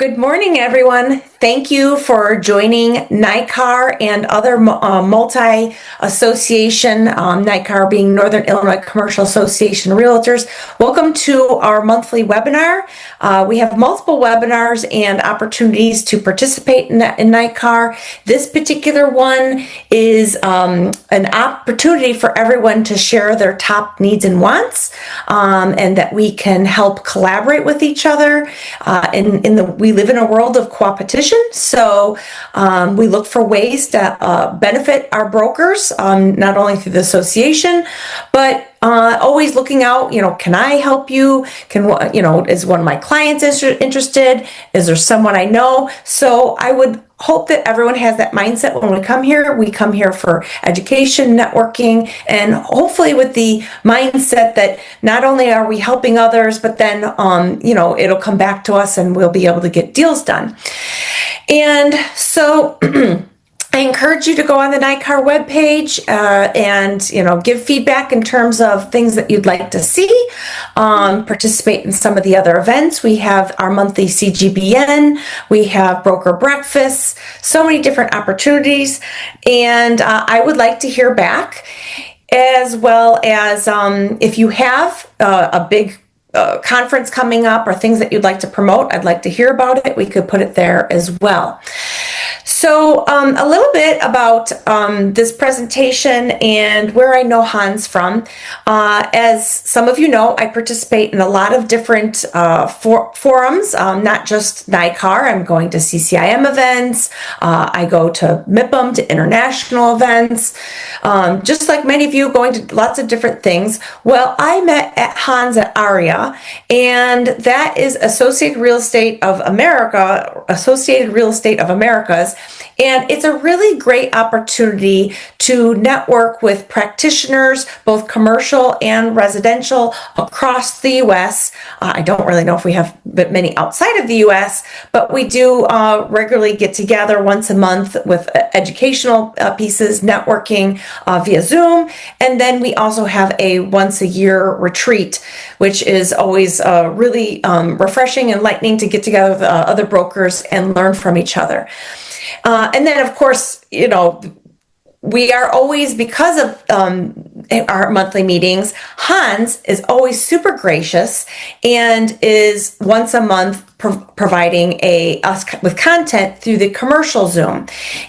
Good morning, everyone. Thank you for joining NICAR and other multi-association, NICAR being Northern Illinois Commercial Association Realtors. Welcome to our monthly webinar. We have multiple webinars and opportunities to participate in NICAR. This particular one is an opportunity for everyone to share their top needs and wants, and that we can help collaborate with each other. We live in a world of competition, so we look for ways to benefit our brokers, not only through the association, but always looking out, can I help you? Is one of my clients interested? Is there someone I know? So I would hope that everyone has that mindset when we come here. We come here for education, networking, and hopefully with the mindset that not only are we helping others, but then, it'll come back to us and we'll be able to get deals done. And so I encourage you to go on the NICAR webpage and give feedback in terms of things that you'd like to see. Participate in some of the other events. We have our monthly CGBN. We have broker breakfasts. So many different opportunities, and I would like to hear back, as well as if you have a big conference coming up or things that you'd like to promote. I'd like to hear about it. We could put it there as well. So a little bit about this presentation and where I know Hans from. As some of you know, I participate in a lot of different forums, not just NICAR. I'm going to CCIM events. I go to MIPIM, to international events. Just like many of you, going to lots of different things. Well, I met at Hans at ARIA, and that is Associated Real Estate of Americas. And it's a really great opportunity to network with practitioners, both commercial and residential, across the U.S. I don't really know if we have many outside of the U.S., but we do regularly get together once a month with educational pieces, networking via Zoom. And then we also have a once-a-year retreat, which is always really refreshing and enlightening to get together with other brokers and learn from each other. And then, of course, we are always, because of our monthly meetings, Hans is always super gracious and is once a month providing us with content through the commercial Zoom.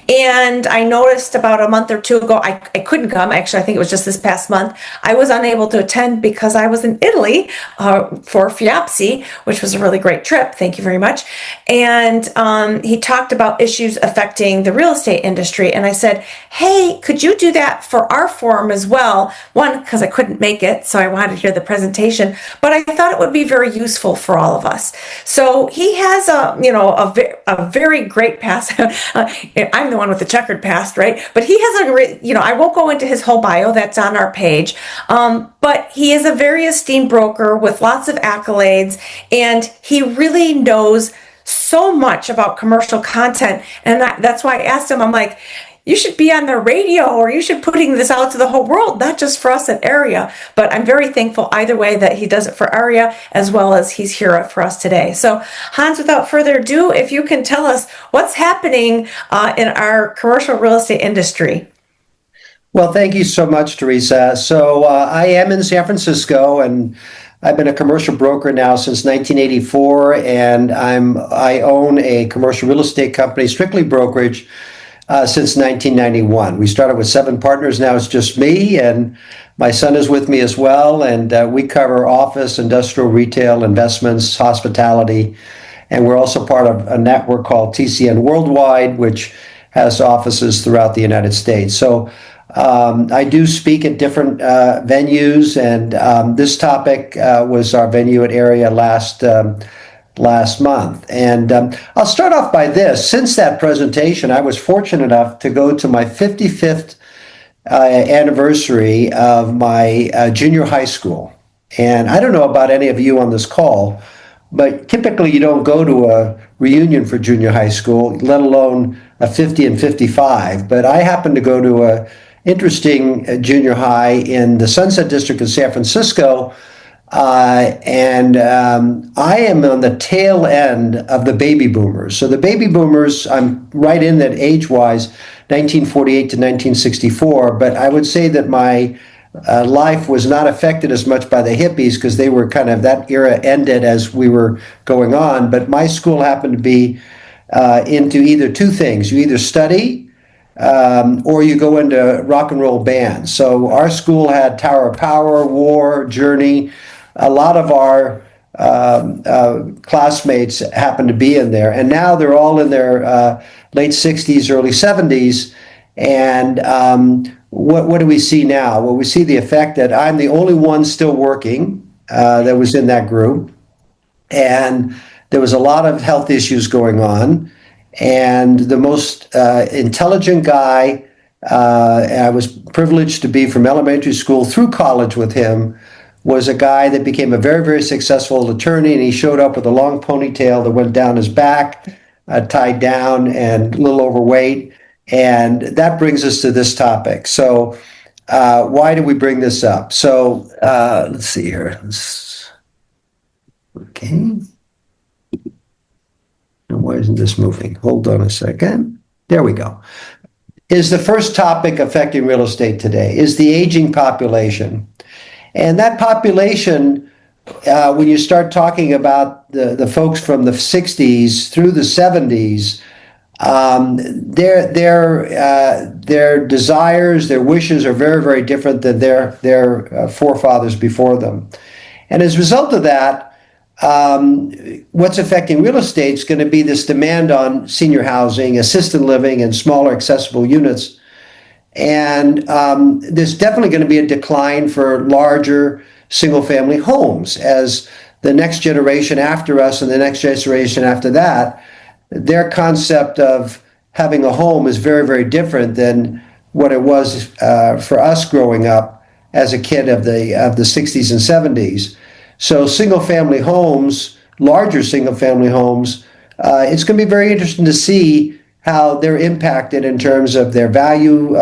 And I noticed about a month or two ago, I couldn't come. Actually, I think it was just this past month. I was unable to attend because I was in Italy for FIAPSI, which was a really great trip. Thank you very much. And he talked about issues affecting the real estate industry. And I said, hey, could you do that for our forum as well? One, because I couldn't make it, so I wanted to hear the presentation, but I thought it would be very useful for all of us. So he has a very great past. I'm the one with the checkered past, right? But he has I won't go into his whole bio. That's on our page. But he is a very esteemed broker with lots of accolades, and he really knows so much about commercial content. And that's why I asked him, I'm like, you should be on the radio, or you should putting this out to the whole world, not just for us at ARIA. But I'm very thankful either way that he does it for ARIA as well as he's here for us today. So Hans, without further ado, if you can tell us what's happening in our commercial real estate industry. Well, thank you so much, Teresa. So I am in San Francisco, and I've been a commercial broker now since 1984, and I own a commercial real estate company, strictly brokerage, since 1991. We started with 7 partners. Now it's just me, and my son is with me as well. And we cover office, industrial, retail, investments, hospitality. And we're also part of a network called TCN Worldwide, which has offices throughout the United States. So I do speak at different venues, and this topic was our venue at ARIA last month. And I'll start off by this. Since that presentation, I was fortunate enough to go to my 55th anniversary of my junior high school. And I don't know about any of you on this call, but typically you don't go to a reunion for junior high school, let alone a 50 and 55. But I happened to go to a interesting junior high in the Sunset District of San Francisco, I am on the tail end of the baby boomers. So the baby boomers, I'm right in that age-wise, 1948 to 1964. But I would say that my life was not affected as much by the hippies because they were kind of, that era ended as we were going on. But my school happened to be into either two things. You either study or you go into rock and roll bands. So our school had Tower of Power, War, Journey. A lot of our classmates happened to be in there, and now they're all in their late 60s, early 70s. And what do we see now? Well, we see the effect that I'm the only one still working that was in that group, and there was a lot of health issues going on. And the most intelligent guy, I was privileged to be from elementary school through college with him, was a guy that became a very, very successful attorney. And he showed up with a long ponytail that went down his back, tied down, and a little overweight. And that brings us to this topic. So, why do we bring this up? So, let's see here. Okay. Why isn't this moving? Hold on a second. There we go. Is the first topic affecting real estate today is the aging population. And that population, when you start talking about the folks from the 60s through the 70s, their desires, their wishes are very, very different than their forefathers before them. And as a result of that, what's affecting real estate is going to be this demand on senior housing, assisted living, and smaller accessible units. And there's definitely going to be a decline for larger single-family homes as the next generation after us and the next generation after that, their concept of having a home is very, very different than what it was for us growing up as a kid of the 60s and 70s. So single-family homes, larger single-family homes, it's going to be very interesting to see how they're impacted in terms of their value,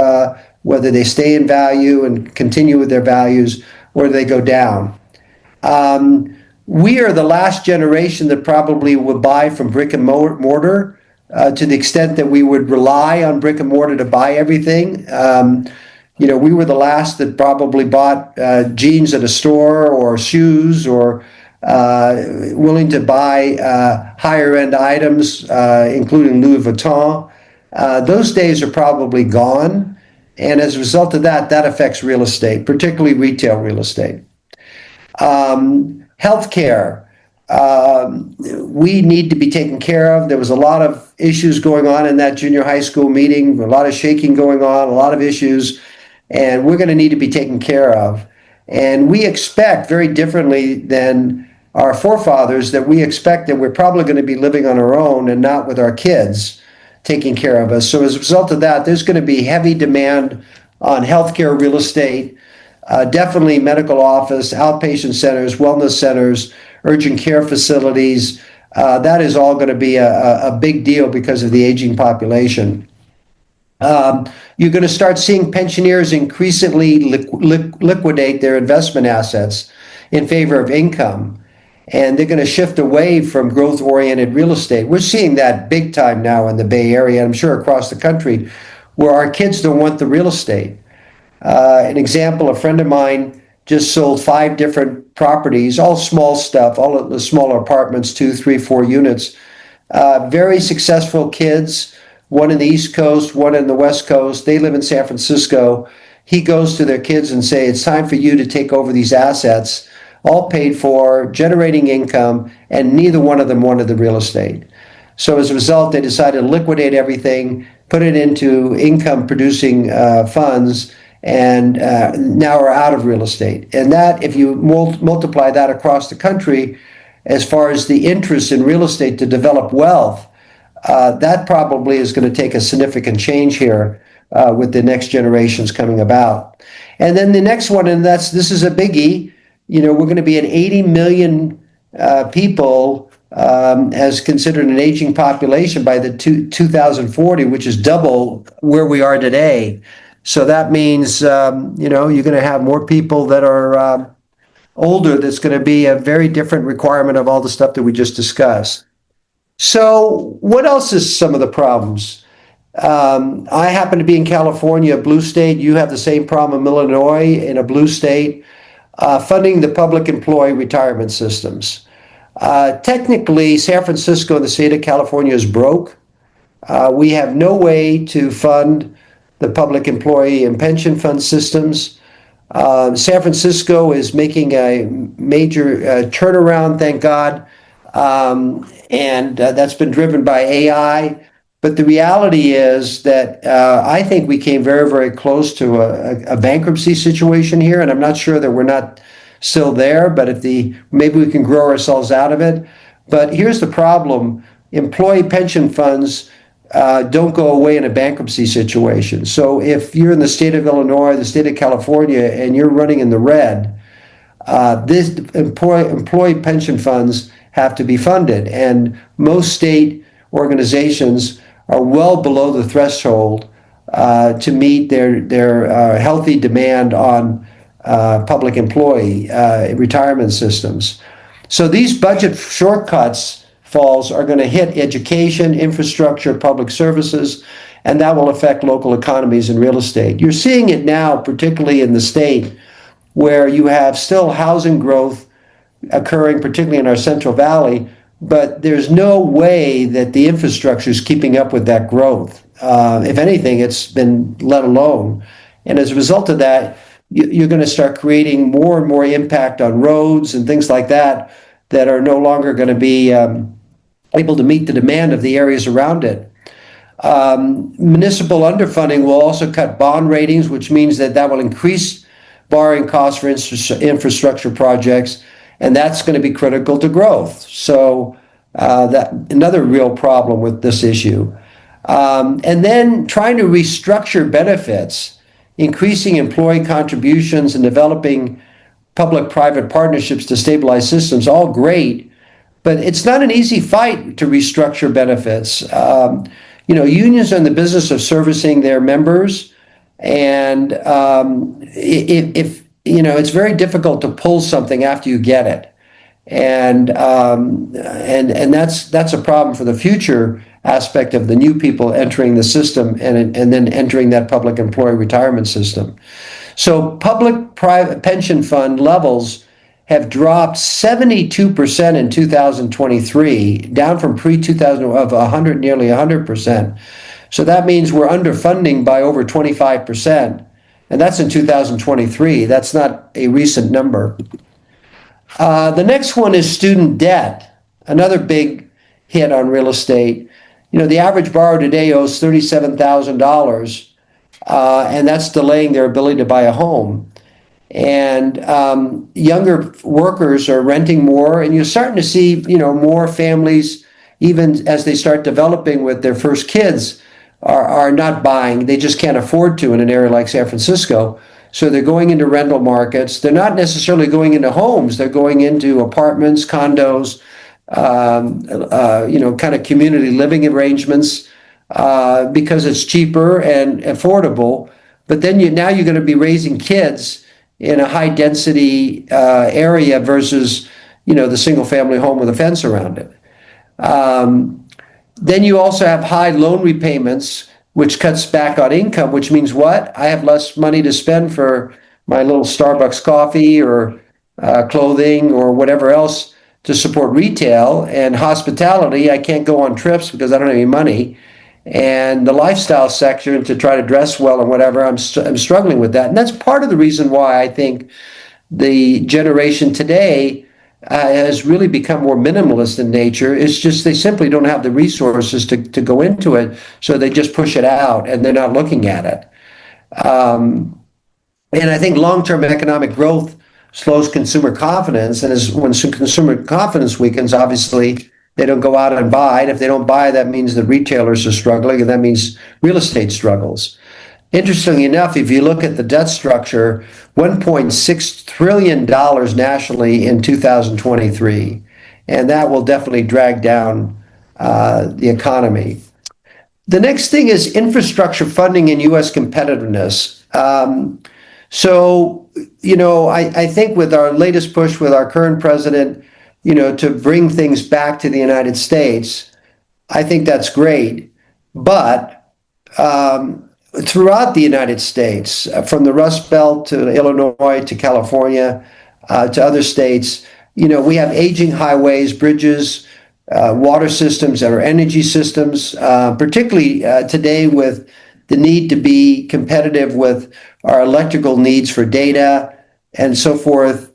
whether they stay in value and continue with their values, or they go down. We are the last generation that probably would buy from brick and mortar to the extent that we would rely on brick and mortar to buy everything. We were the last that probably bought jeans at a store or shoes or willing to buy higher end items, including Louis Vuitton. Those days are probably gone. And as a result of that, that affects real estate, particularly retail real estate. Healthcare, we need to be taken care of. There was a lot of issues going on in that junior high school meeting, a lot of shaking going on, a lot of issues, and we're going to need to be taken care of. And we expect very differently than our forefathers that we expect that we're probably going to be living on our own and not with our kids taking care of us. So as a result of that, there's going to be heavy demand on healthcare real estate, definitely medical office, outpatient centers, wellness centers, urgent care facilities. That is all going to be a big deal because of the aging population. You're going to start seeing pensioners increasingly liquidate their investment assets in favor of income. And they're going to shift away from growth-oriented real estate. We're seeing that big time now in the Bay Area, and I'm sure across the country, where our kids don't want the real estate. An example, a friend of mine just sold 5 different properties, all small stuff, all the smaller apartments, 2, 3, 4 units. Very successful kids, one in the East Coast, one in the West Coast. They live in San Francisco. He goes to their kids and say, it's time for you to take over these assets, all paid for, generating income, and neither one of them wanted the real estate. So as a result, they decided to liquidate everything, put it into income-producing funds, and now are out of real estate. And that, if you multiply that across the country, as far as the interest in real estate to develop wealth, that probably is going to take a significant change here with the next generations coming about. And then the next one, and this is a biggie, we're going to be at 80 million people as considered an aging population by the 2040, which is double where we are today. So that means, you're going to have more people that are older, that's going to be a very different requirement of all the stuff that we just discussed. So what else is some of the problems? I happen to be in California, a blue state. You have the same problem in Illinois, in a blue state, funding the public employee retirement systems. Technically, San Francisco and the state of California is broke. We have no way to fund the public employee and pension fund systems. San Francisco is making a major turnaround, thank God, and that's been driven by AI. But the reality is that I think we came very, very close to a bankruptcy situation here, and I'm not sure that we're not still there, but maybe we can grow ourselves out of it. But here's the problem. Employee pension funds don't go away in a bankruptcy situation. So if you're in the state of Illinois, the state of California, and you're running in the red, this employee pension funds have to be funded. And most state organizations are well below the threshold to meet their healthy demand on public employee retirement systems. So these budget shortcuts falls are going to hit education, infrastructure, public services, and that will affect local economies and real estate. You're seeing it now, particularly in the state, where you have still housing growth occurring, particularly in our Central Valley, but there's no way that the infrastructure is keeping up with that growth. If anything, it's been let alone. And as a result of that, you're going to start creating more and more impact on roads and things like that that are no longer going to be able to meet the demand of the areas around it. Municipal underfunding will also cut bond ratings, which means that will increase borrowing costs for infrastructure projects, and that's going to be critical to growth. So that another real problem with this issue. And then trying to restructure benefits, increasing employee contributions and developing public-private partnerships to stabilize systems, all great, but it's not an easy fight to restructure benefits. Unions are in the business of servicing their members, and if it's very difficult to pull something after you get it, and that's a problem for the future aspect of the new people entering the system and then entering that public employee retirement system. So public-private pension fund levels have dropped 72% in 2023, down from pre-2000 of 100, nearly 100%. So that means we're underfunding by over 25%, and that's in 2023. That's not a recent number. The next one is student debt, another big hit on real estate. The average borrower today owes $37,000, and that's delaying their ability to buy a home. And younger workers are renting more, and you're starting to see, more families, even as they start developing with their first kids, are not buying. They just can't afford to in an area like San Francisco. So they're going into rental markets. They're not necessarily going into homes. They're going into apartments, condos, kind of community living arrangements because it's cheaper and affordable. But then now you're going to be raising kids in a high density area versus, the single family home with a fence around it. Then you also have high loan repayments, which cuts back on income, which means what? I have less money to spend for my little Starbucks coffee or clothing or whatever else to support retail and hospitality. I can't go on trips because I don't have any money. And the lifestyle sector, to try to dress well and whatever, I'm struggling with that. And that's part of the reason why I think the generation today has really become more minimalist in nature. It's just they simply don't have the resources to go into it, so they just push it out and they're not looking at it. And I think long-term economic growth slows consumer confidence, and when consumer confidence weakens, obviously they don't go out and buy. And if they don't buy, that means the retailers are struggling, and that means real estate struggles. Interestingly enough, if you look at the debt structure, $1.6 trillion nationally in 2023, and that will definitely drag down the economy. The next thing is infrastructure funding and U.S. competitiveness. So I think with our latest push with our current president, to bring things back to the United States, I think that's great. But throughout the United States, from the Rust Belt to Illinois to California to other states, we have aging highways, bridges, water systems, and our energy systems, particularly today with the need to be competitive with our electrical needs for data and so forth.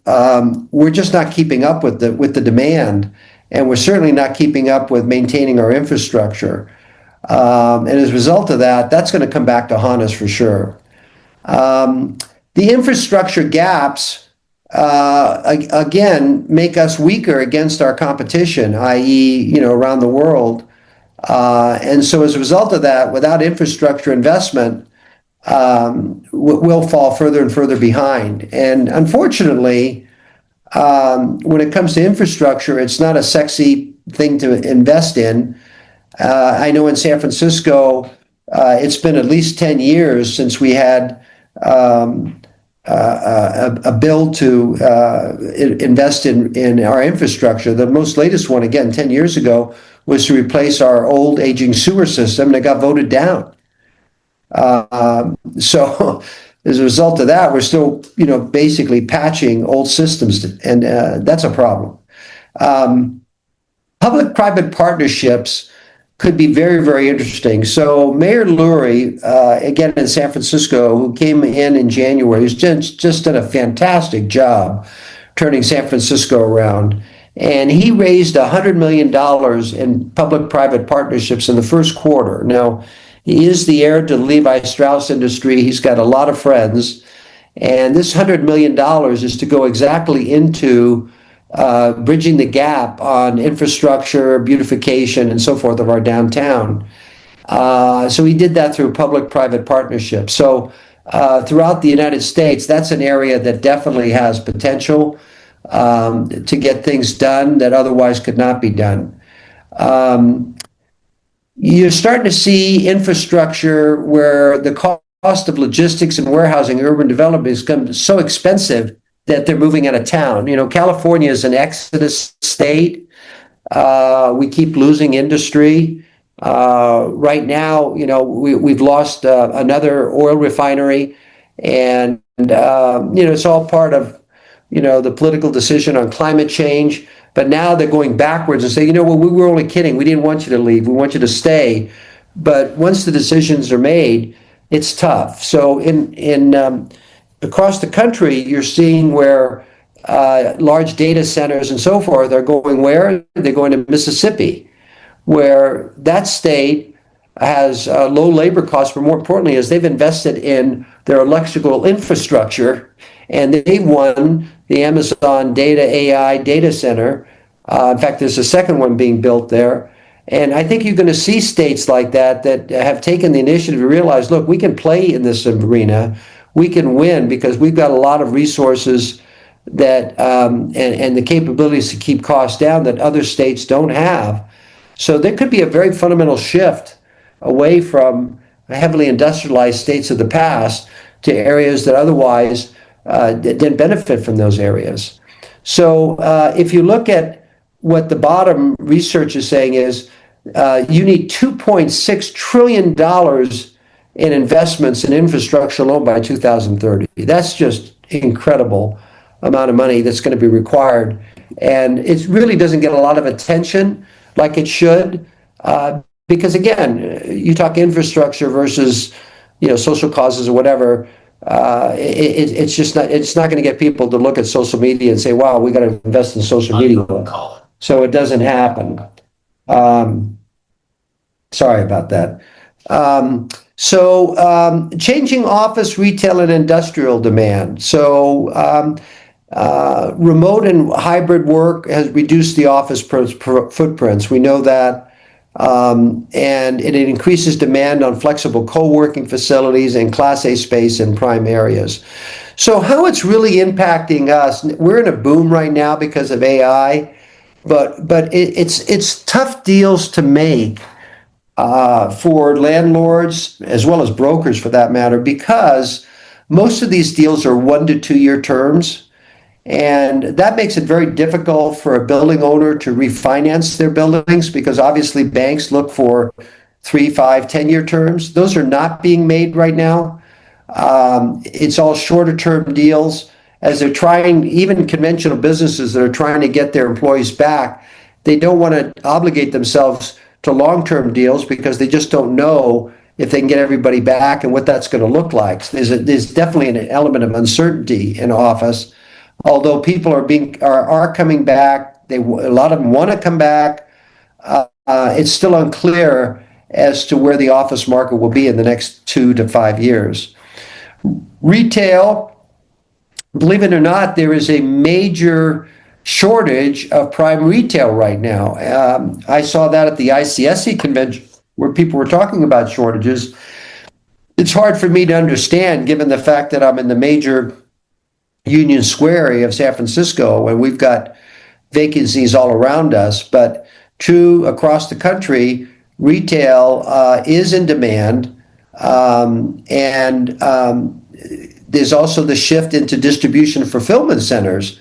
We're just not keeping up with the demand, and we're certainly not keeping up with maintaining our infrastructure. And as a result of that, that's going to come back to haunt us for sure. The infrastructure gaps, again, make us weaker against our competition, i.e., around the world. And so as a result of that, without infrastructure investment, we'll fall further and further behind. And unfortunately, when it comes to infrastructure, it's not a sexy thing to invest in. I know in San Francisco, it's been at least 10 years since we had a bill to invest in our infrastructure. The most latest one, again, 10 years ago, was to replace our old aging sewer system, and it got voted down. So as a result of that, we're still, basically patching old systems, and that's a problem. Public-private partnerships could be very, very interesting. So Mayor Lurie, again in San Francisco, who came in January, has just done a fantastic job turning San Francisco around. And he raised $100 million in public-private partnerships in the first quarter. Now, he is the heir to the Levi Strauss industry. He's got a lot of friends. And this $100 million is to go exactly into bridging the gap on infrastructure, beautification, and so forth of our downtown. So he did that through public-private partnerships. So throughout the United States, that's an area that definitely has potential to get things done that otherwise could not be done. You're starting to see infrastructure where the cost of logistics and warehousing, urban development has become so expensive that they're moving out of town. California is an exodus state. We keep losing industry. Right now, we've lost another oil refinery, and it's all part of the political decision on climate change. But now they're going backwards and say, well, we were only kidding. We didn't want you to leave. We want you to stay. But once the decisions are made, it's tough. So across the country, you're seeing where large data centers and so forth are going where? They're going to Mississippi, where that state has low labor costs, but more importantly is they've invested in their electrical infrastructure, and they won the Amazon Data AI data center. In fact, there's a second one being built there. And I think you're going to see states like that have taken the initiative to realize, look, we can play in this arena. We can win because we've got a lot of resources that and the capabilities to keep costs down that other states don't have. So there could be a very fundamental shift away from heavily industrialized states of the past to areas that otherwise didn't benefit from those areas. So if you look at what the bottom research is saying is you need $2.6 trillion in investments in infrastructure alone by 2030. That's just incredible amount of money that's going to be required. And it really doesn't get a lot of attention like it should. Because again, you talk infrastructure versus, social causes or whatever. It's just not. It's not going to get people to look at social media and say, "Wow, we got to invest in social media." So it doesn't happen. Sorry about that. Changing office, retail, and industrial demand. So remote and hybrid work has reduced the office footprints. We know that. And it increases demand on flexible co-working facilities and Class A space in prime areas. So how it's really impacting us, we're in a boom right now because of AI, but it's tough deals to make for landlords as well as brokers for that matter, because Most of these deals are 1 to 2 year terms. And that makes it very difficult for a building owner to refinance their buildings because obviously banks look for 3, 5, 10 year terms. Those are not being made right now. It's all shorter term deals as they're trying, even conventional businesses that are trying to get their employees back, they don't want to obligate themselves to long-term deals because they just don't know if they can get everybody back and what that's going to look like. There's definitely an element of uncertainty in office. Although people are coming back, a lot of them want to come back. It's still unclear as to where the office market will be in the next 2 to 5 years. Retail, believe it or not, there is a major shortage of prime retail right now. I saw that at the ICSC convention where people were talking about shortages. It's hard for me to understand given the fact that I'm in the major Union Square area of San Francisco, and we've got vacancies all around us. But true across the country, retail is in demand, and there's also the shift into distribution fulfillment centers,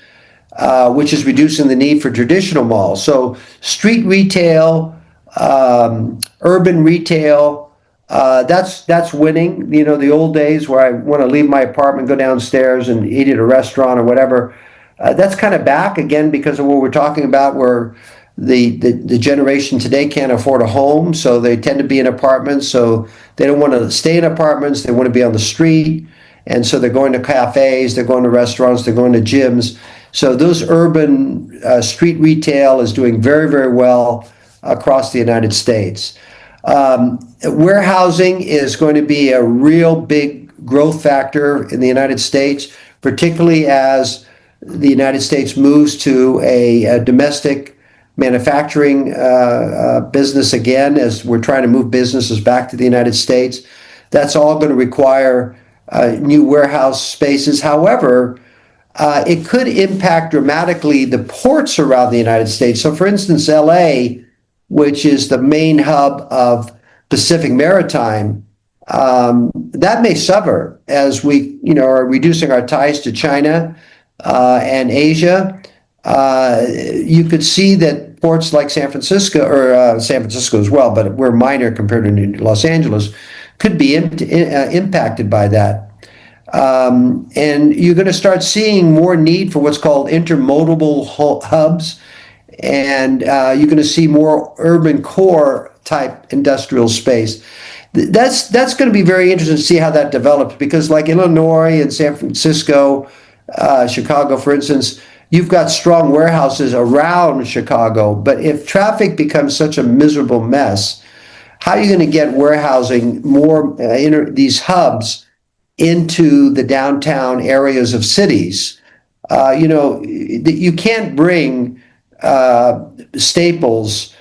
which is reducing the need for traditional malls. So street retail, urban retail, that's winning. You know, the old days where I want to leave my apartment, go downstairs and eat at a restaurant or whatever, that's kind of back again because of what we're talking about, where the generation today can't afford a home, so they tend to be in apartments. So they don't want to stay in apartments, they want to be on the street. And so they're going to cafes, they're going to restaurants, they're going to gyms. So those urban street retail is doing very, very well across the United States. Warehousing is going to be a real big growth factor in the United States, particularly as the United States moves to a domestic manufacturing business again, as we're trying to move businesses back to the United States. That's all going to require new warehouse spaces. However, it could impact dramatically the ports around the United States. So, for instance, LA, which is the main hub of Pacific Maritime, that may suffer as we, are reducing our ties to China and Asia. You could see that ports like San Francisco, or San Francisco as well, but we're minor compared to Los Angeles, could be impacted by that. And you're going to start seeing more need for what's called intermodal hubs, and you're going to see more urban core type industrial space. That's going to be very interesting to see how that develops, because like Illinois and San Francisco, Chicago, for instance, you've got strong warehouses around Chicago. But if traffic becomes such a miserable mess, how are you going to get warehousing more these hubs into the downtown areas of cities? You can't bring staples,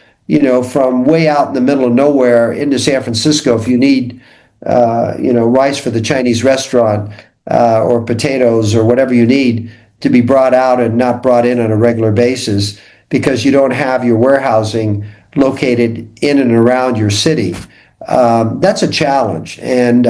from way out in the middle of nowhere into San Francisco if you need, rice for the Chinese restaurant or potatoes or whatever you need to be brought out and not brought in on a regular basis because you don't have your warehousing located in and around your city. That's a challenge, and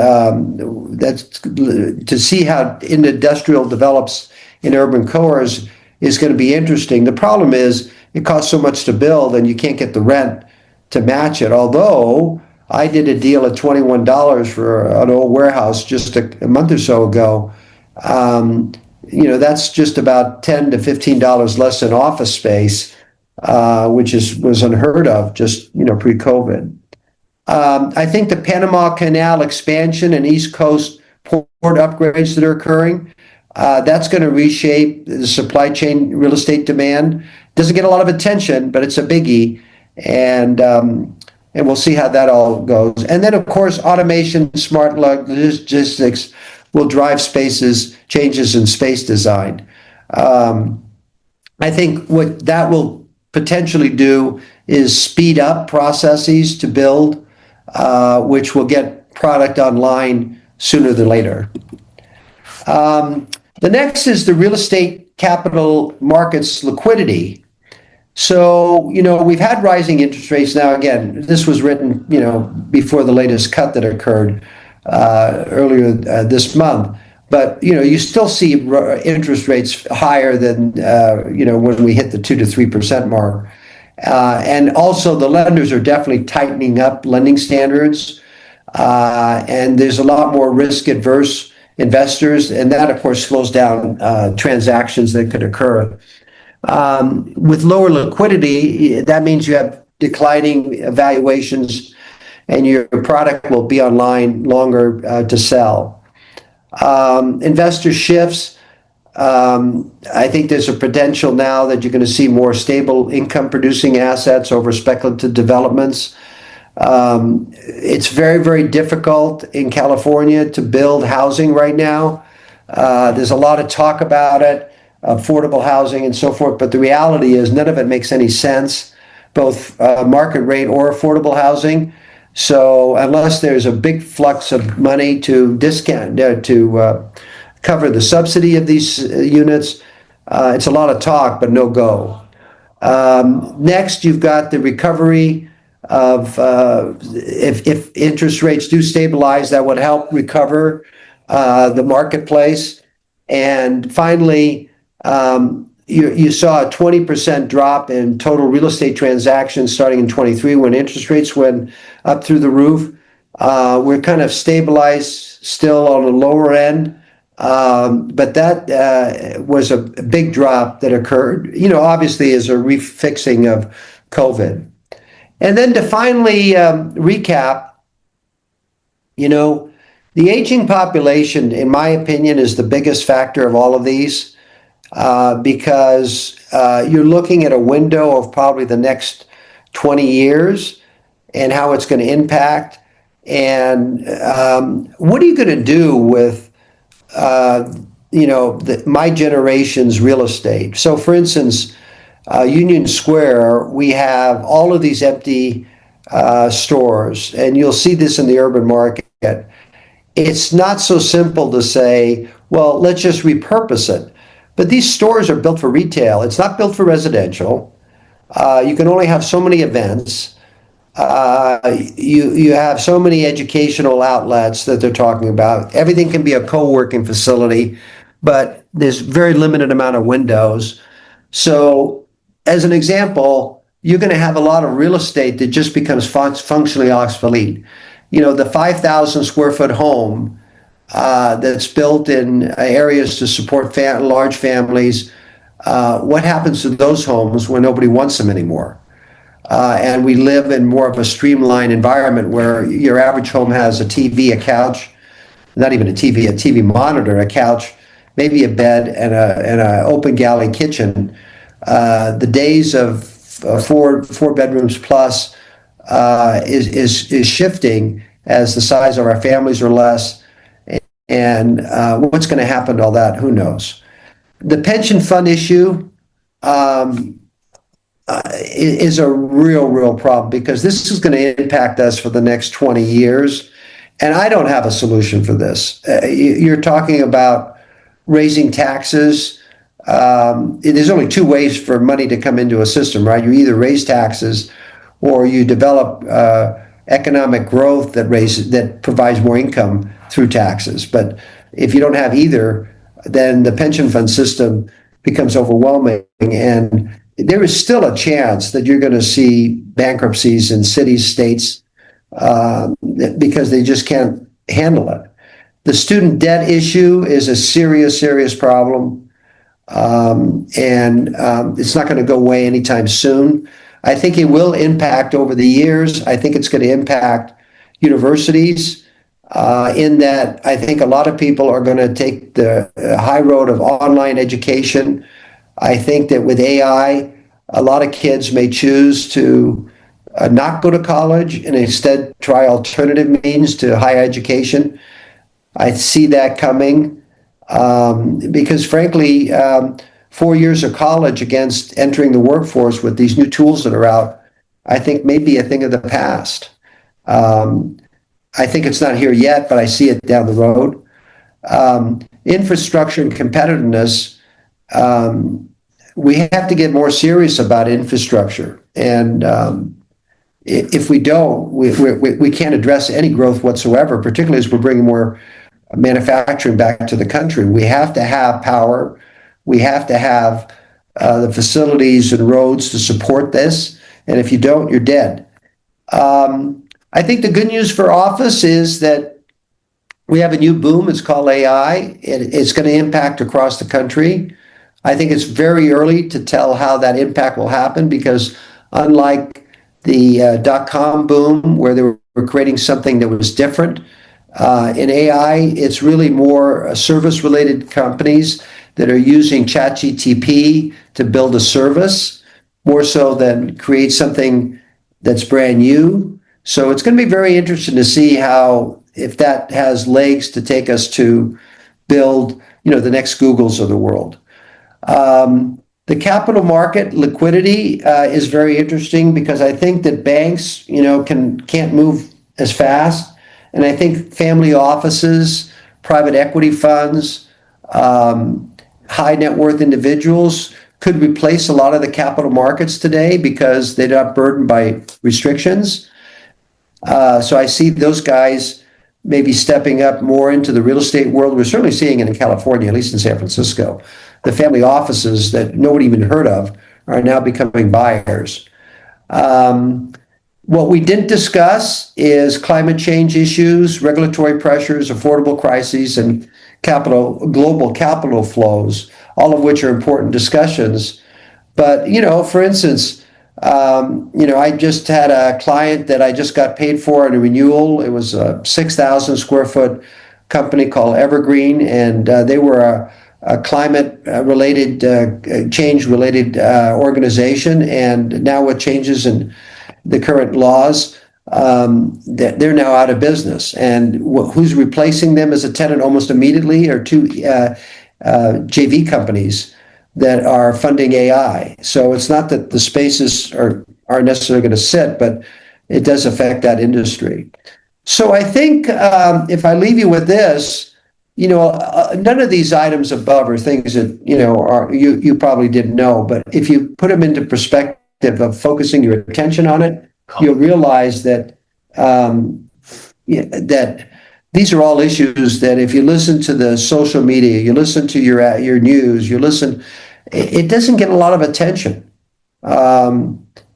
that's to see how industrial develops in urban cores is going to be interesting. The problem is it costs so much to build, and you can't get the rent to match it. Although I did a deal at $21 for an old warehouse just a month or so ago. That's just about $10 to $15 less than office space, which was unheard of just pre-COVID. I think the Panama Canal expansion and East Coast port upgrades that are occurring, that's going to reshape the supply chain real estate demand. Doesn't get a lot of attention, but it's a biggie, and we'll see how that all goes. And then, of course, automation, smart logistics will drive changes in space design. I think what that will potentially do is speed up processes to build, which will get product online sooner than later. The next is the real estate capital markets liquidity. So, we've had rising interest rates now. Again, this was written, before the latest cut that occurred earlier this month. But, you still see interest rates higher than, when we hit the 2 to 3% mark. And also the lenders are definitely tightening up lending standards. And there's a lot more risk adverse investors. And that, of course, slows down transactions that could occur. With lower liquidity, that means you have declining valuations and your product will be online longer to sell. Investor shifts. I think there's a potential now that you're going to see more stable income producing assets over speculative developments. It's very, very difficult in California to build housing right now. There's a lot of talk about it, affordable housing and so forth, but the reality is none of it makes any sense, both market rate or affordable housing. So unless there's a big flux of money to discount, to cover the subsidy of these units, it's a lot of talk, but no go. Next, you've got the recovery of, if interest rates do stabilize, that would help recover the marketplace. And finally, you saw a 20% drop in total real estate transactions starting in 23 when interest rates went up through the roof. We're kind of stabilized still on the lower end, but that was a big drop that occurred, obviously as a refixing of COVID. And then to finally recap, the aging population, in my opinion, is the biggest factor of all of these. Because you're looking at a window of probably the next 20 years and how it's going to impact. And what are you going to do with, my generation's real estate? So, for instance, Union Square, we have all of these empty stores, and you'll see this in the urban market. It's not so simple to say, well, let's just repurpose it. But these stores are built for retail. It's not built for residential. You can only have so many events. You have so many educational outlets that they're talking about. Everything can be a co-working facility, but there's very limited amount of windows. So as an example, you're going to have a lot of real estate that just becomes functionally obsolete. The 5,000 square foot home that's built in areas to support large families. What happens to those homes when nobody wants them anymore? And we live in more of a streamlined environment where your average home has a TV, a couch, not even a TV monitor, a couch, maybe a bed, and an open galley kitchen. The days of four bedrooms plus is shifting as the size of our families are less. And what's going to happen to all that? Who knows? The pension fund issue is a real problem because this is going to impact us for the next 20 years. And I don't have a solution for this. You're talking about raising taxes. There's only two ways for money to come into a system, right? You either raise taxes or you develop economic growth that provides more income through taxes. But if you don't have either, then the pension fund system becomes overwhelming. And there is still a chance that you're going to see bankruptcies in cities, states, because they just can't handle it. The student debt issue is a serious problem. And it's not going to go away anytime soon. I think it will impact over the years. I think it's going to impact universities in that I think a lot of people are going to take the high road of online education. I think that with AI, a lot of kids may choose to not go to college and instead try alternative means to higher education. I see that coming because frankly, 4 years of college against entering the workforce with these new tools that are out, I think may be a thing of the past. I think it's not here yet, but I see it down the road. Infrastructure and competitiveness, we have to get more serious about infrastructure. And if we don't, we can't address any growth whatsoever, particularly as we're bringing more manufacturing back to the country. We have to have power. We have to have the facilities and roads to support this. And if you don't, you're dead. I think the good news for office is that we have a new boom. It's called AI. It's going to impact across the country. I think it's very early to tell how that impact will happen because unlike the dot-com boom where they were creating something that was different, in AI, it's really more service-related companies that are using ChatGPT to build a service more so than create something that's brand new. So it's going to be very interesting to see how, if that has legs to take us to build, the next Googles of the world. The capital market liquidity is very interesting because I think that banks, can't move as fast. And I think family offices, private equity funds, high net worth individuals could replace a lot of the capital markets today because they're not burdened by restrictions. So I see those guys maybe stepping up more into the real estate world. We're certainly seeing it in California, at least in San Francisco. The family offices that nobody even heard of are now becoming buyers. What we didn't discuss is climate change issues, regulatory pressures, affordable crises, and global capital flows, all of which are important discussions. But, for instance, I just had a client that I just got paid for in a renewal. It was a 6,000 square foot company called Evergreen, and they were a climate-related, change-related organization. And now with changes in the current laws, that they're now out of business. And who's replacing them as a tenant almost immediately are two JV companies that are funding AI. So it's not that the spaces are necessarily going to sit, but it does affect that industry. So I think if I leave you with this, none of these items above are things that you probably didn't know, but if you put them into perspective of focusing your attention on it, you'll realize that that these are all issues that if you listen to the social media, you listen to your news, it doesn't get a lot of attention.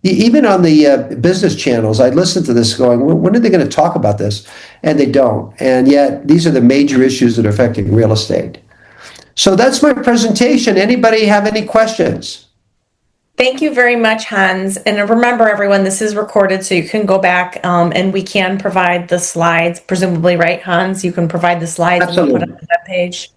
Even on the business channels, I listen to this going, when are they going to talk about this? And they don't. And yet these are the major issues that are affecting real estate. So that's my presentation. Anybody have any questions? Thank you very much, Hans. And remember, everyone, this is recorded, so you can go back and we can provide the slides, presumably, right, Hans? You can provide the slides. Absolutely. And put on the webpage.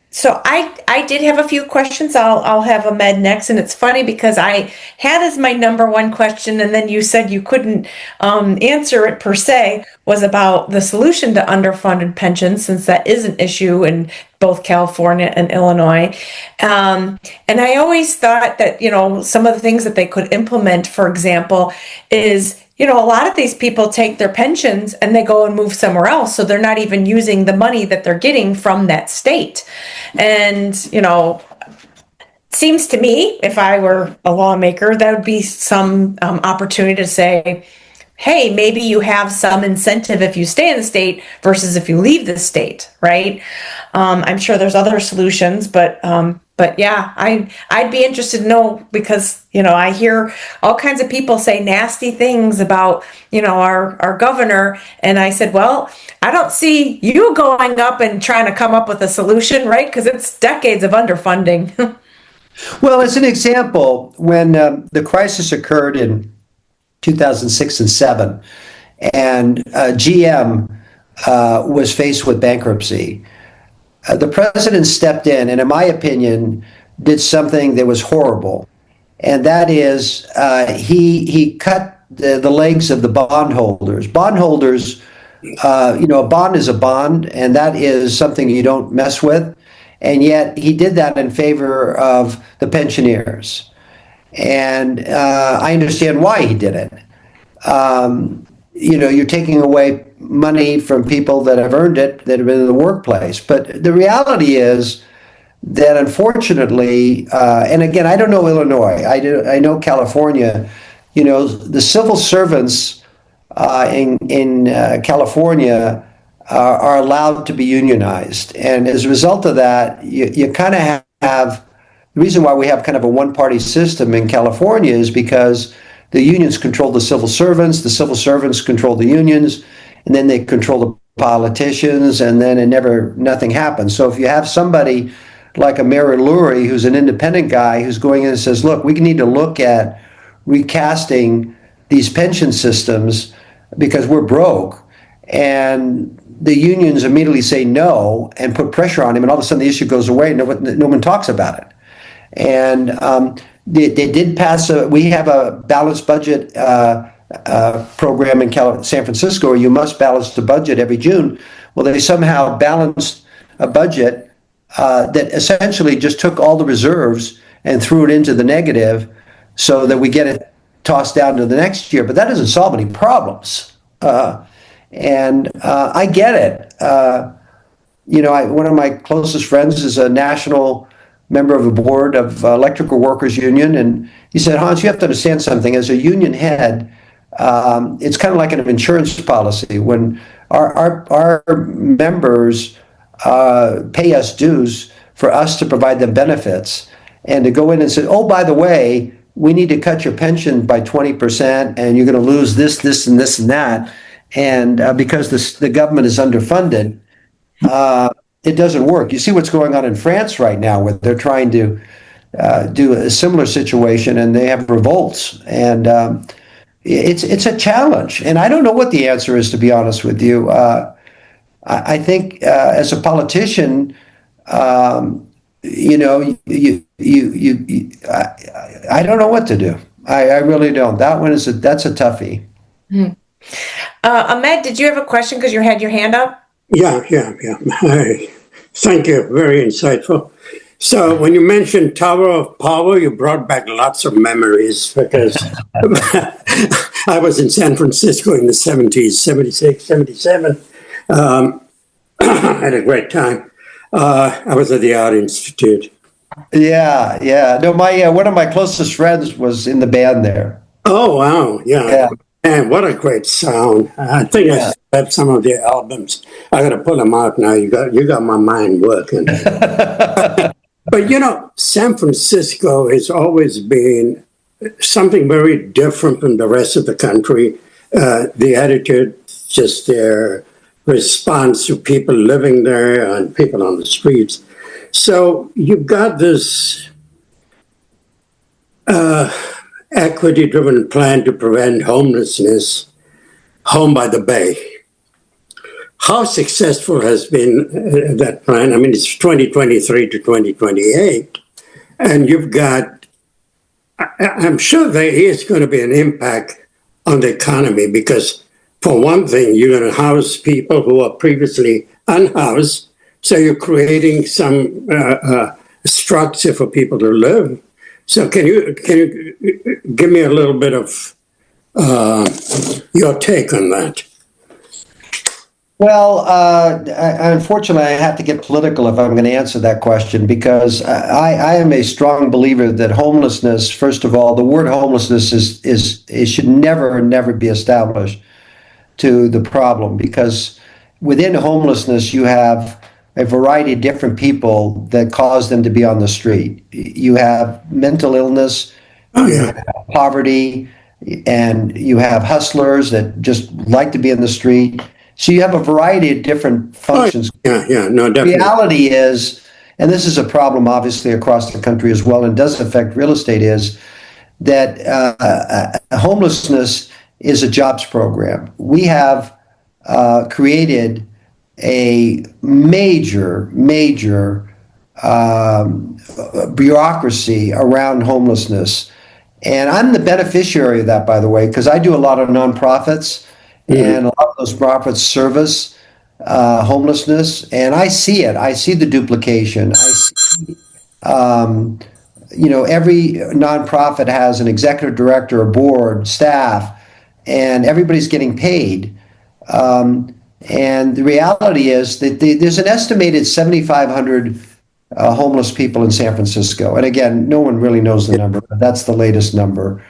So I did have a few questions. I'll have Ahmed next, and it's funny because I had as my number one question, and then you said you couldn't answer it per se, was about the solution to underfunded pensions, since that is an issue in both California and Illinois. And I always thought that, some of the things that they could implement, for example, is a lot of these people take their pensions and they go and move somewhere else. So they're not even using the money that they're getting from that state. And, seems to me, if I were a lawmaker, that would be some opportunity to say, hey, maybe you have some incentive if you stay in the state versus if you leave the state, right? I'm sure there's other solutions, but yeah, I'd be interested to know because, I hear all kinds of people say nasty things about, our governor. And I said, well, I don't see you going up and trying to come up with a solution, right? Because it's decades of underfunding. Well, as an example, when the crisis occurred in 2006 and 7, and GM was faced with bankruptcy, the president stepped in and, in my opinion, did something that was horrible. And that is he cut the legs of the bondholders. Bondholders, a bond is a bond, and that is something you don't mess with. And yet he did that in favor of the pensioners. And I understand why he did it. You're taking away money from people that have earned it, that have been in the workplace. But the reality is that, unfortunately, and again, I don't know Illinois. I know California. The civil servants in California are allowed to be unionized. And as a result of that, you kind of have the reason why we have kind of a one-party system in California is because the unions control the civil servants control the unions, and then they control the politicians, and then nothing happens. So if you have somebody like a Mary Lurie, who's an independent guy, who's going in and says, look, we need to look at recasting these pension systems because we're broke, and the unions immediately say no and put pressure on him, and all of a sudden the issue goes away and no one talks about it. And they did pass we have a balanced budget program in San Francisco where you must balance the budget every June. Well, they somehow balanced a budget that essentially just took all the reserves and threw it into the negative so that we get it tossed down to the next year. But that doesn't solve any problems. And I get it. One of my closest friends is a national member of the board of Electrical Workers Union, and he said, Hans, you have to understand something. As a union head, it's kind of like an insurance policy. When our members pay us dues for us to provide them benefits, and to go in and say, oh, by the way, we need to cut your pension by 20%, and you're going to lose this, this, and this, and that, and because the government is underfunded, it doesn't work. You see what's going on in France right now, where they're trying to do a similar situation, and they have revolts, and it's a challenge. And I don't know what the answer is, to be honest with you. I think as a politician, I don't know what to do. I really don't. That's a toughie. Hmm. Ahmed, did you have a question because you had your hand up? Yeah. Thank you. Very insightful. So when you mentioned Tower of Power, you brought back lots of memories because I was in San Francisco in the 70s, 76, 77. Had a great time. I was at the Art Institute. Yeah. No, one of my closest friends was in the band there. Oh, wow. Yeah. Man, what a great sound. I think I still have some of the albums. I got to pull them out now. You got my mind working. But, San Francisco has always been something very different from the rest of the country. The attitude, just their response to people living there and people on the streets. So you've got this equity-driven plan to prevent homelessness, Home by the Bay. How successful has been that plan? I mean, it's 2023 to 2028, and you've got, I'm sure there is going to be an impact on the economy because, for one thing, you're going to house people who are previously unhoused, so you're creating some structure for people to live. So can you give me a little bit of your take on that? Well, unfortunately, I have to get political if I'm going to answer that question because I am a strong believer that homelessness, first of all, the word homelessness is should never be established to the problem because within homelessness you have a variety of different people that cause them to be on the street. You have mental illness, you have poverty, and you have hustlers that just like to be in the street. So you have a variety of different functions. No, definitely. The reality is, and this is a problem obviously across the country as well, and does affect real estate, is that homelessness is a jobs program. We have created a major bureaucracy around homelessness. And I'm the beneficiary of that, by the way, because I do a lot of nonprofits, and a lot of those nonprofits service homelessness, and I see it. I see the duplication. I see, every nonprofit has an executive director, a board, staff, and everybody's getting paid. And the reality is that there's an estimated 7,500 homeless people in San Francisco. And again, no one really knows the number, but that's the latest number.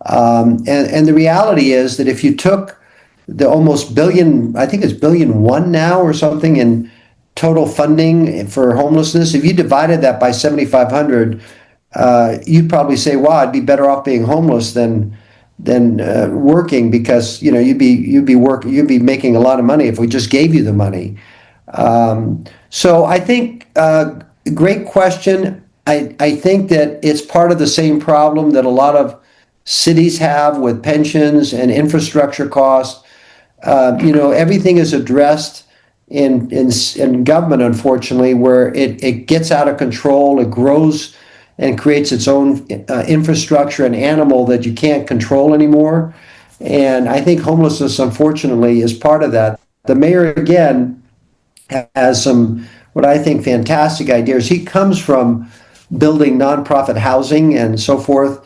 And the reality is that if you took the almost billion, I think it's billion one now or something in total funding for homelessness. If you divided that by 7,500, you'd probably say, "Wow, I'd be better off being homeless than working because you'd be making a lot of money if we just gave you the money." So I think great question. I think that it's part of the same problem that a lot of cities have with pensions and infrastructure costs. Everything is addressed in government, unfortunately, where it gets out of control, it grows and creates its own infrastructure and animal that you can't control anymore. And I think homelessness, unfortunately, is part of that. The mayor, again, has some, what I think, fantastic ideas. He comes from building nonprofit housing and so forth.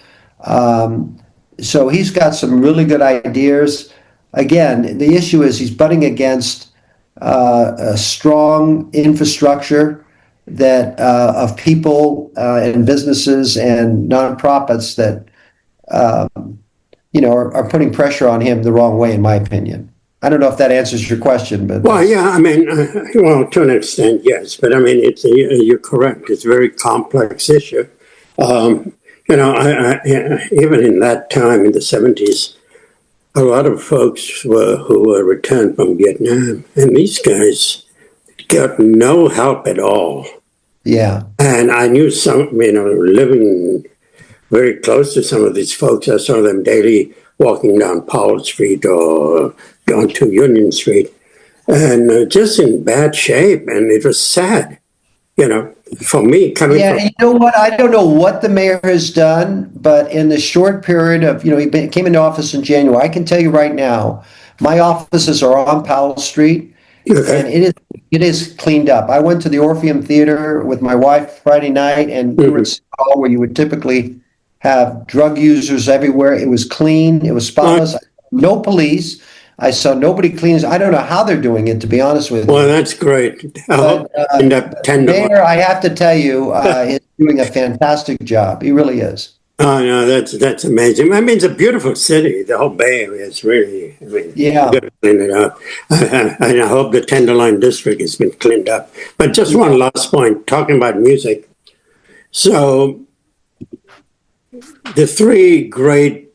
So he's got some really good ideas. Again, the issue is he's butting against a strong infrastructure that of people and businesses and nonprofits that are putting pressure on him the wrong way, in my opinion. I don't know if that answers your question, but well, yeah, I mean, well, to an extent, yes, but I mean, you're correct. It's a very complex issue. Even in that time in the 70s, a lot of folks who were returned from Vietnam, and these guys got no help at all. Yeah. And I knew some, living very close to some of these folks. I saw them daily walking down Powell Street or going to Union Street, and just in bad shape. And it was sad, for me coming from. Yeah, you know what? I don't know what the mayor has done, but in the short period of, he came into office in January. I can tell you right now, my offices are on Powell Street, and it is cleaned up. I went to the Orpheum Theater with my wife Friday night, and we were in City Hall, where you would typically have drug users everywhere. It was clean. It was spotless. No police. I saw nobody cleans. I don't know how they're doing it, to be honest with you. Well, that's great. Mayor, I have to tell you, is doing a fantastic job. He really is. Oh, no, that's amazing. I mean, it's a beautiful city. The whole Bay Area is really, Yeah. you got to clean it up. And I hope the Tenderloin District has been cleaned up. But just one last point, talking about music. So the three great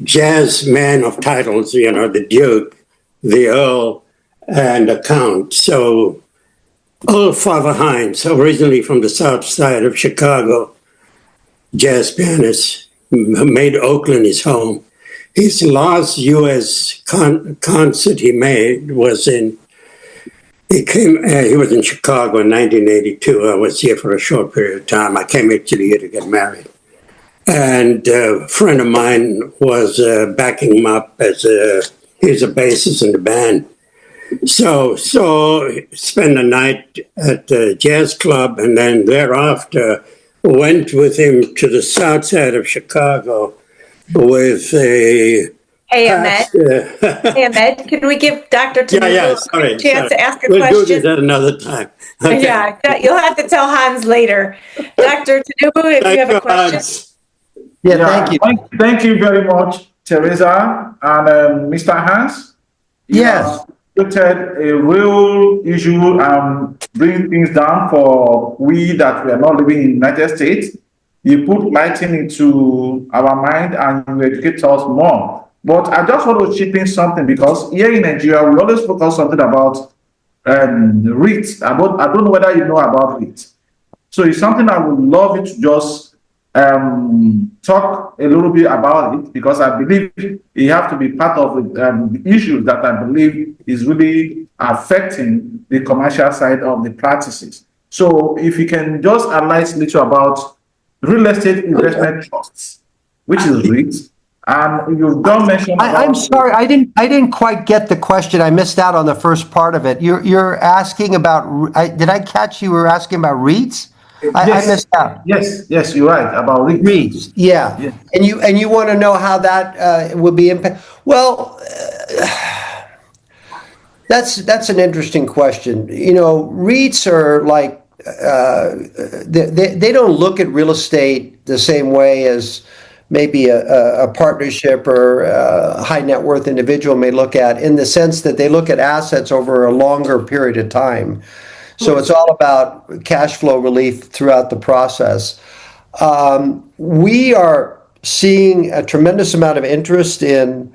jazz men of titles, the Duke, the Earl, and the Count. So Earl Father Hines, originally from the south side of Chicago, jazz pianist, made Oakland his home. His last U.S. concert he made was he was in Chicago in 1982. I was here for a short period of time. I came actually here to get married. And a friend of mine was backing him up as he's a bassist in the band. So spent the night at the jazz club, and then thereafter went with him to the south side of Chicago with a... Hey, Ahmed. Hey, Ahmed, can we give Dr. Tanubu a chance to ask a question? We'll do this at another time. Okay. Yeah, you'll have to tell Hans later. Dr. Tanubu, if you have a question. Hans. Yeah, thank you. Thank you very much, Teresa and Mr. Hans. Yes. You had a real issue bring things down for we that we are not living in the United States. You put lighting into our mind and you educate us more. But I just want to chip in something, because here in Nigeria, we always focus something about REITs. I don't know whether you know about REITs. So it's something I would love you to just talk a little bit about it, because I believe you have to be part of the issues that I believe is really affecting the commercial side of the practices. So if you can just analyze a little about real estate investment trusts, which is REITs, and you've done mention. I'm sorry, I didn't quite get the question. I missed out on the first part of it. You're asking about. Did I catch you were asking about REITs? I missed out. Yes, you're right about REITs. REITs, yeah. And you want to know how that would be impact. Well, that's an interesting question. REITs are like they don't look at real estate the same way as maybe a partnership or a high net worth individual may look at, in the sense that they look at assets over a longer period of time. So it's all about cash flow relief throughout the process. We are seeing a tremendous amount of interest in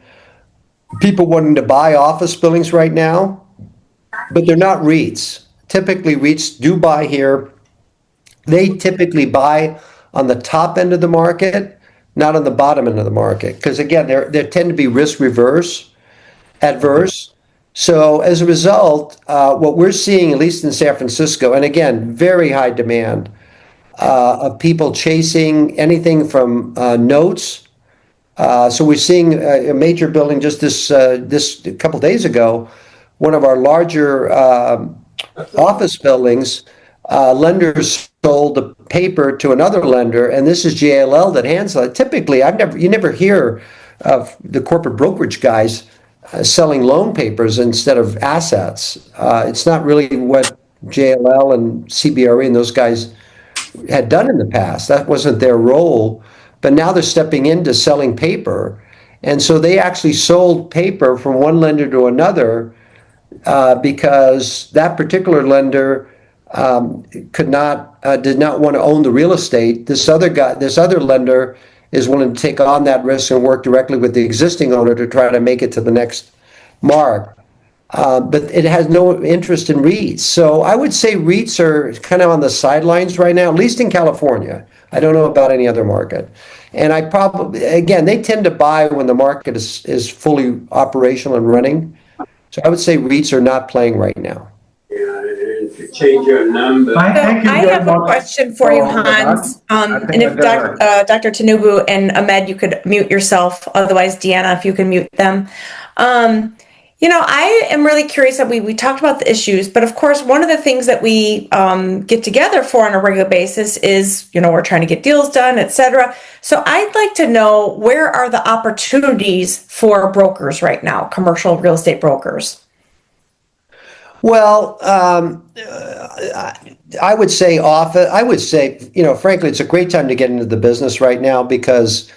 people wanting to buy office buildings right now, but they're not REITs. Typically, REITs do buy here. They typically buy on the top end of the market, not on the bottom end of the market. Because again, they tend to be risk adverse. So as a result, what we're seeing, at least in San Francisco, and again, very high demand of people chasing anything from notes. So we're seeing a major building just this a couple days ago, one of our larger office buildings. Lenders sold the paper to another lender, and this is JLL that handles it. Typically, you never hear of the corporate brokerage guys selling loan papers instead of assets. It's not really what JLL and CBRE and those guys had done in the past. That wasn't their role, but now they're stepping into selling paper. And so they actually sold paper from one lender to another because that particular lender did not want to own the real estate. This other lender is willing to take on that risk and work directly with the existing owner to try to make it to the next mark. But it has no interest in REITs. So I would say REITs are kind of on the sidelines right now, at least in California. I don't know about any other market. And again, they tend to buy when the market is fully operational and running. So I would say REITs are not playing right now. Yeah, and to change your number. Thank you I very have a much question for you, for Hans. that. I think And if that- Dr. Tanubu and Ahmed, you could mute yourself. Otherwise, Deanna, if you can mute them. I am really curious that we talked about the issues, but of course, one of the things that we get together for on a regular basis is, we're trying to get deals done, et cetera. So I'd like to know, where are the opportunities for brokers right now, commercial real estate brokers? Well, I would say frankly, it's a great time to get into the business right now because,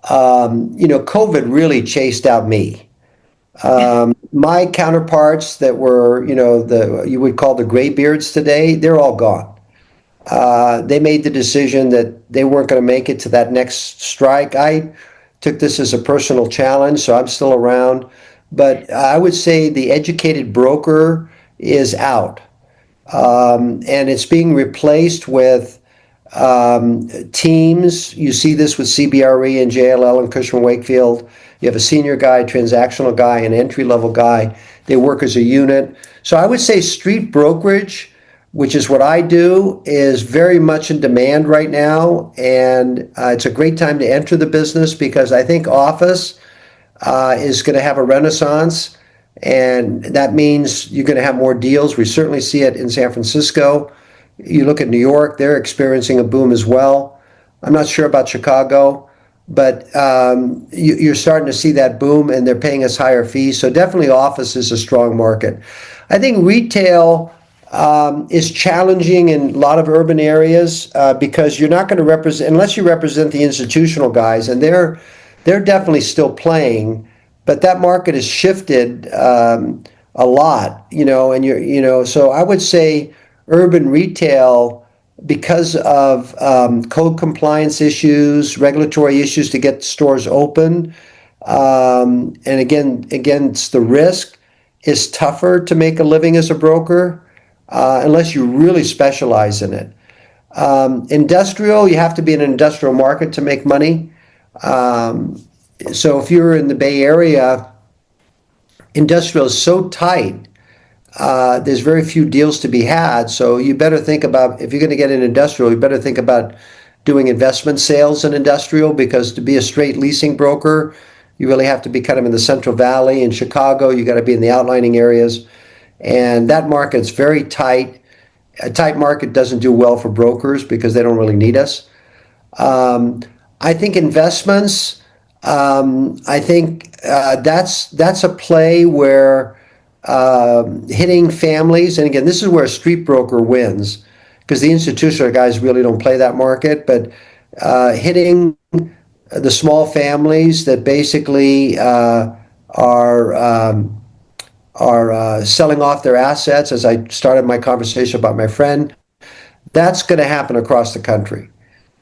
COVID really chased out me. My counterparts that were, you would call the graybeards today, they're all gone. They made the decision that they weren't going to make it to that next strike. I took this as a personal challenge, so I'm still around. But I would say the educated broker is out. And it's being replaced with teams. You see this with CBRE and JLL and Cushman Wakefield. You have a senior guy, transactional guy, an entry-level guy. They work as a unit. So I would say street brokerage, which is what I do, is very much in demand right now. And it's a great time to enter the business because I think office is going to have a renaissance. And that means you're going to have more deals. We certainly see it in San Francisco. You look at New York, they're experiencing a boom as well. I'm not sure about Chicago, but you're starting to see that boom, and they're paying us higher fees. So definitely office is a strong market. I think retail is challenging in a lot of urban areas because you're not going to represent, unless you represent the institutional guys, and they're definitely still playing, but that market has shifted a lot, and so I would say urban retail, because of code compliance issues, regulatory issues to get stores open, and again, against the risk, is tougher to make a living as a broker unless you really specialize in it. Industrial, you have to be in an industrial market to make money. So if you're in the Bay Area, industrial is so tight. There's very few deals to be had. So you better think about, if you're going to get in industrial, you better think about doing investment sales in industrial, because to be a straight leasing broker, you really have to be kind of in the Central Valley. In Chicago, you got to be in the outlining areas. And that market's very tight. A tight market doesn't do well for brokers because they don't really need us. I think investments, I think that's a play where hitting families, and again, this is where a street broker wins, because the institutional guys really don't play that market, but hitting the small families that basically are selling off their assets, as I started my conversation about my friend, that's going to happen across the country.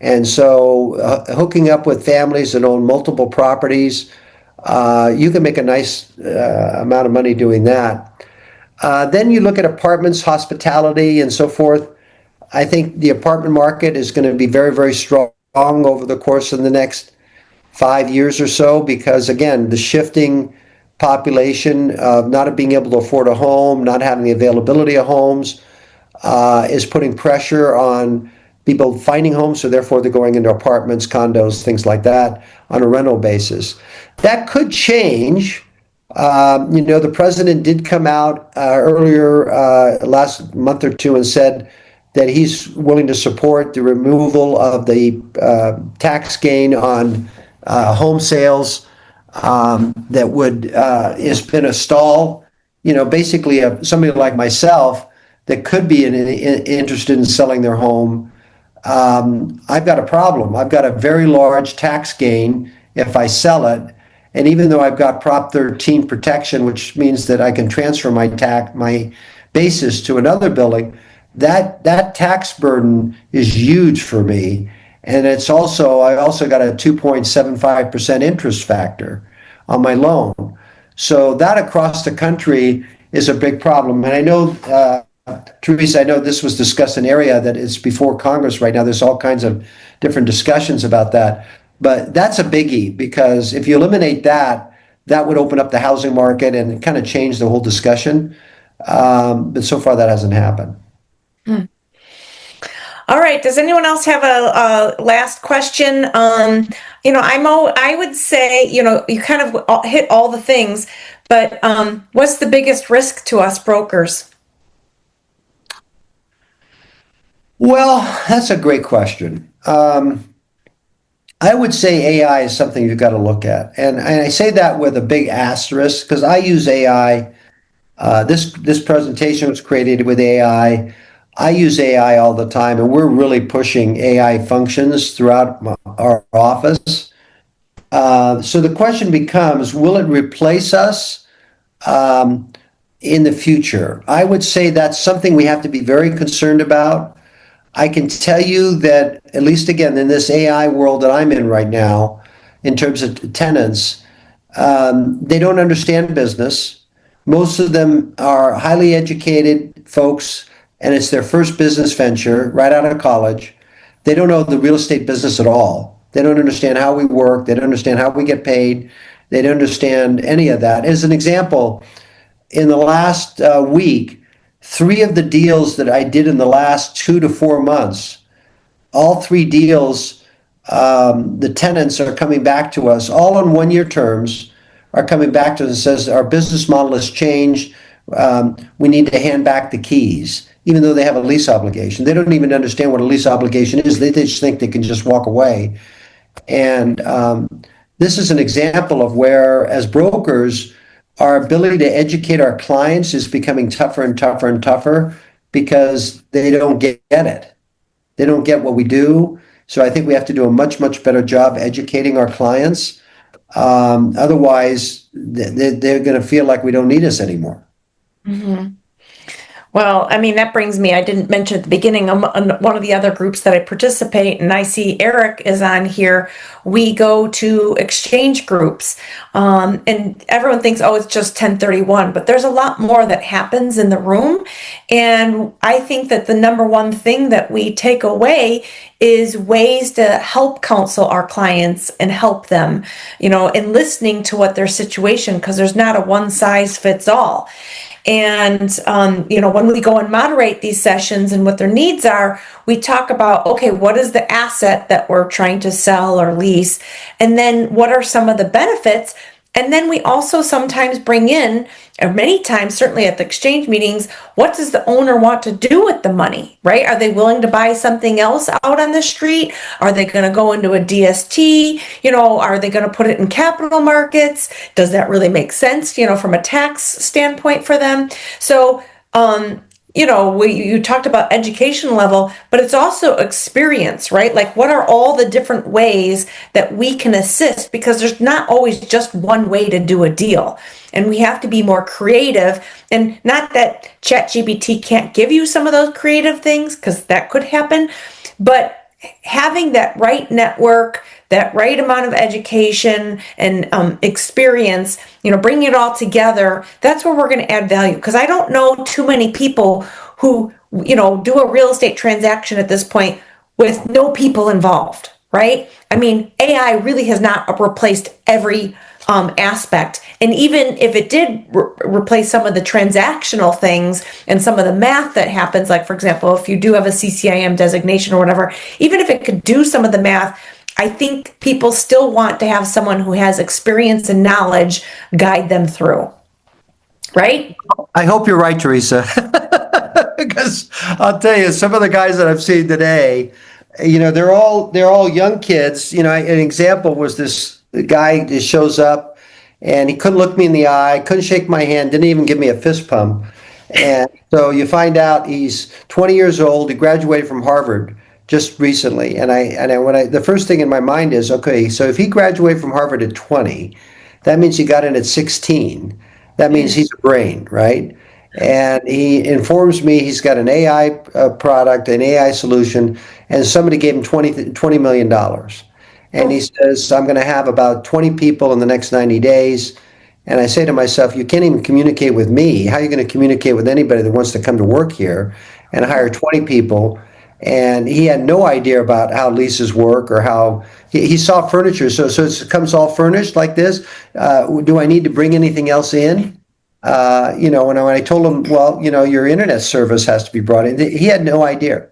And so hooking up with families that own multiple properties, you can make a nice amount of money doing that. Then you look at apartments, hospitality, and so forth. I think the apartment market is going to be very, very strong over the course of the next 5 years or so, because again, the shifting population of not being able to afford a home, not having the availability of homes, is putting pressure on people finding homes, so therefore they're going into apartments, condos, things like that on a rental basis. That could change. The president did come out earlier last month or two and said that he's willing to support the removal of the tax gain on home sales that would has been a stall. Basically, somebody like myself that could be interested in selling their home. I've got a problem. I've got a very large tax gain if I sell it. And even though I've got Prop 13 protection, which means that I can transfer my basis to another building, that tax burden is huge for me. And I also got a 2.75% interest factor on my loan. So that across the country is a big problem. And I know, Teresa, I know this was discussed in an area that is before Congress right now. There's all kinds of different discussions about that. But that's a biggie, because if you eliminate that, that would open up the housing market and kind of change the whole discussion. But so far that hasn't happened. All right. Does anyone else have a last question? I would say, you kind of hit all the things, but what's the biggest risk to us brokers? Well, that's a great question. I would say AI is something you've got to look at. And I say that with a big asterisk, because I use AI. This presentation was created with AI. I use AI all the time, and we're really pushing AI functions throughout our office. So the question becomes, will it replace us in the future? I would say that's something we have to be very concerned about. I can tell you that, at least again, in this AI world that I'm in right now, in terms of tenants, they don't understand business. Most of them are highly educated folks, and it's their first business venture right out of college. They don't know the real estate business at all. They don't understand how we work. They don't understand how we get paid. They don't understand any of that. As an example, in the last week, 3 of the deals that I did in the last 2 to 4 months, all 3 deals, the tenants are coming back to us, all on 1-year terms, are coming back to us and says, our business model has changed. We need to hand back the keys, even though they have a lease obligation. They don't even understand what a lease obligation is. They just think they can just walk away. And this is an example of where, as brokers, our ability to educate our clients is becoming tougher and tougher and tougher, because they don't get it. They don't get what we do. So I think we have to do a much, much better job educating our clients. Otherwise, they're going to feel like we don't need us anymore. Mm-hmm. Well, that brings me, I didn't mention at the beginning, one of the other groups that I participate, and I see Eric is on here. We go to exchange groups, and everyone thinks, oh, it's just 1031, but there's a lot more that happens in the room. And I think that the number one thing that we take away is ways to help counsel our clients and help them, in listening to what their situation, because there's not a one size fits all. And, when we go and moderate these sessions and what their needs are, we talk about, okay, what is the asset that we're trying to sell or lease? And then what are some of the benefits? And then we also sometimes bring in, or many times, certainly at the exchange meetings, what does the owner want to do with the money, right? Are they willing to buy something else out on the street? Are they going to go into a DST? Are they going to put it in capital markets? Does that really make sense, from a tax standpoint for them? So, you talked about education level, but it's also experience, right? Like, what are all the different ways that we can assist? Because there's not always just one way to do a deal. And we have to be more creative. And not that ChatGPT can't give you some of those creative things, because that could happen, but having that right network, that right amount of education and experience, bringing it all together, that's where we're going to add value. Because I don't know too many people who, do a real estate transaction at this point with no people involved, right? I mean, AI really has not replaced every aspect. And even if it did replace some of the transactional things and some of the math that happens, like, for example, if you do have a CCIM designation or whatever, even if it could do some of the math, I think people still want to have someone who has experience and knowledge guide them through. Right? I hope you're right, Teresa. Because I'll tell you, some of the guys that I've seen today, they're all young kids. An example was this guy that shows up and he couldn't look me in the eye, couldn't shake my hand, didn't even give me a fist pump. And so you find out he's 20 years old. He graduated from Harvard just recently. And the first thing in my mind is, okay, so if he graduated from Harvard at 20, that means he got in at 16. That means he's a brain, right? And he informs me he's got an AI product, an AI solution, and somebody gave him $20 million. And he says, I'm going to have about 20 people in the next 90 days. And I say to myself, you can't even communicate with me. How are you going to communicate with anybody that wants to come to work here and hire 20 people? And he had no idea about how leases work or how he saw furniture. So it comes all furnished like this. Do I need to bring anything else in? When I told him, well, your internet service has to be brought in. He had no idea.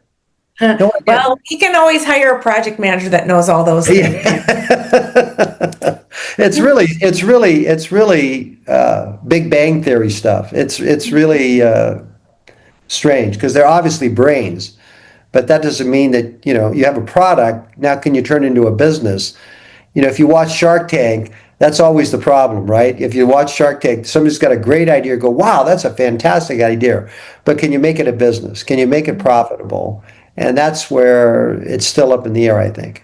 No idea. Well, he can always hire a project manager that knows all those things. Yeah. It's really Big Bang Theory stuff. It's really strange because they're obviously brains, but that doesn't mean that you have a product. Now, can you turn it into a business? If you watch Shark Tank, that's always the problem, right? If you watch Shark Tank, somebody's got a great idea, go, wow, that's a fantastic idea. But can you make it a business? Can you make it profitable? And that's where it's still up in the air, I think.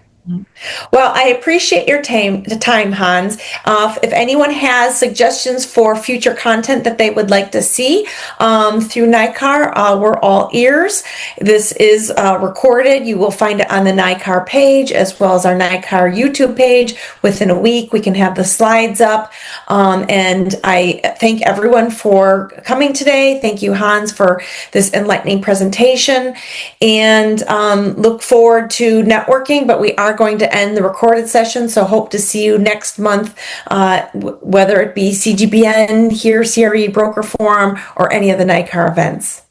Well, I appreciate your time, Hans. If anyone has suggestions for future content that they would like to see through NICAR, we're all ears. This is recorded. You will find it on the NICAR page as well as our NICAR YouTube page. Within a week, we can have the slides up. And I thank everyone for coming today. Thank you, Hans, for this enlightening presentation. And look forward to networking, but we are going to end the recorded session, so hope to see you next month, whether it be CGBN, here, CRE Broker Forum, or any of the NICAR events.